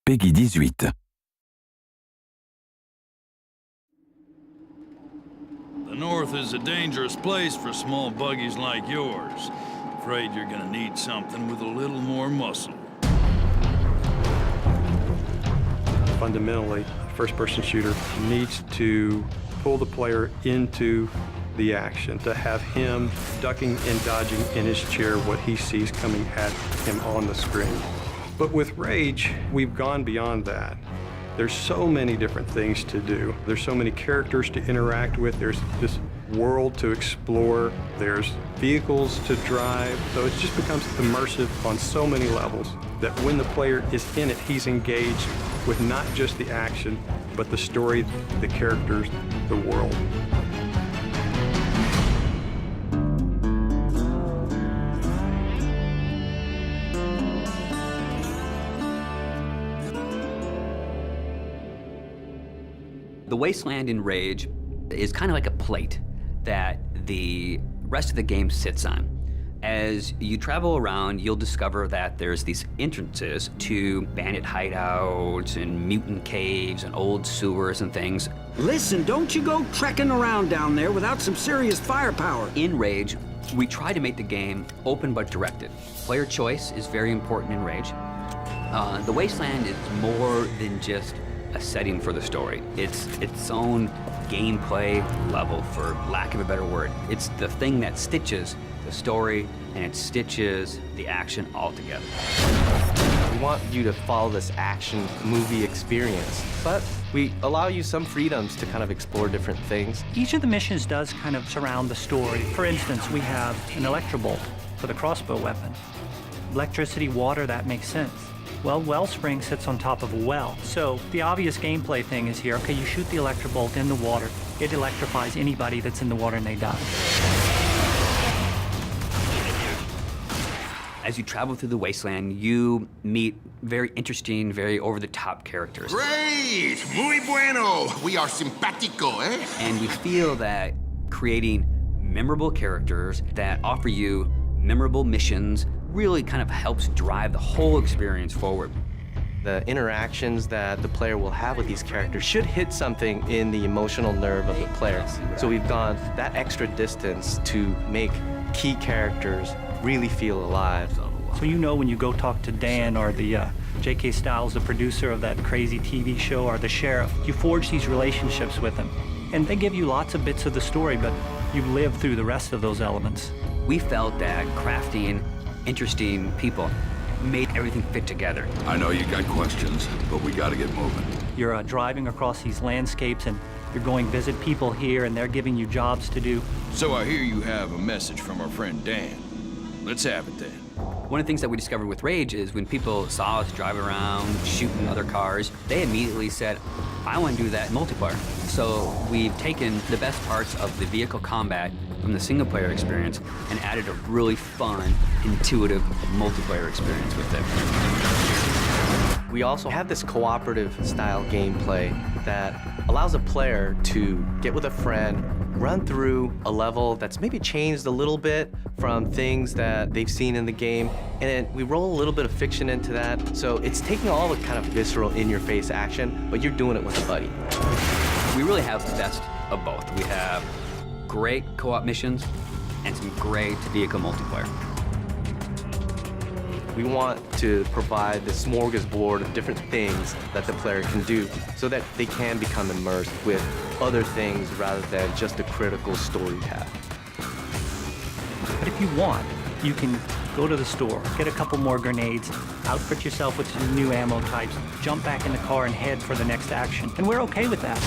Peggy 18. The North is a dangerous place for small buggies like yours. Afraid you're gonna need something with a little more muscle. Fundamentally, a first-person shooter needs to pull the player into the action, to have him ducking and dodging in his chair what he sees coming at him on the screen. But with Rage, we've gone beyond that. There's so many different things to do. There's so many characters to interact with. There's this world to explore. There's vehicles to drive. So it just becomes immersive on so many levels that when the player is in it, he's engaged with not just the action, but the story, the characters, the world. The Wasteland in Rage is kind of like a plate that the rest of the game sits on. As you travel around, you'll discover that there's these entrances to bandit hideouts and mutant caves and old sewers and things. Listen, don't you go trekking around down there without some serious firepower. In Rage, we try to make the game open but directed. Player choice is very important in Rage. The Wasteland is more than just a setting for the story. It's its own gameplay level, for lack of a better word. It's the thing that stitches the story and it stitches the action all together. We want you to follow this action movie experience, but we allow you some freedoms to kind of explore different things. Each of the missions does kind of surround the story. For instance, we have an electrobolt for the crossbow weapon. Electricity, water, that makes sense. Well, Wellspring sits on top of a well. So the obvious gameplay thing is here, okay, you shoot the electrobolt in the water, it electrifies anybody that's in the water and they die. As you travel through the Wasteland, you meet very interesting, very over-the-top characters. Great! Muy bueno! We are simpático, eh? And we feel that creating memorable characters that offer you memorable missions really kind of helps drive the whole experience forward. The interactions that the player will have with these characters should hit something in the emotional nerve of the player. So we've gone that extra distance to make key characters really feel alive. So you know when you go talk to Dan or the J.K. Styles, the producer of that crazy TV show, or the sheriff, you forge these relationships with them. And they give you lots of bits of the story, but you live through the rest of those elements. We felt that crafting interesting people made everything fit together. I know you got questions, but we gotta get moving. You're driving across these landscapes and you're going visit people here and they're giving you jobs to do. So I hear you have a message from our friend Dan. Let's have it then. One of the things that we discovered with Rage is when people saw us drive around, shooting other cars, they immediately said, I want to do that in multiplayer. So we've taken the best parts of the vehicle combat from the single-player experience and added a really fun, intuitive multiplayer experience with it. We also have this cooperative style gameplay that allows a player to get with a friend, run through a level that's maybe changed a little bit from things that they've seen in the game, and then we roll a little bit of fiction into that. So it's taking all the kind of visceral, in-your-face action, but you're doing it with a buddy. We really have the best of both. We have great co-op missions and some great vehicle multiplayer. We want to provide this smorgasbord of different things that the player can do so that they can become immersed with other things rather than just a critical story path. But if you want, you can go to the store, get a couple more grenades, outfit yourself with some new ammo types, jump back in the car and head for the next action. And we're okay with that.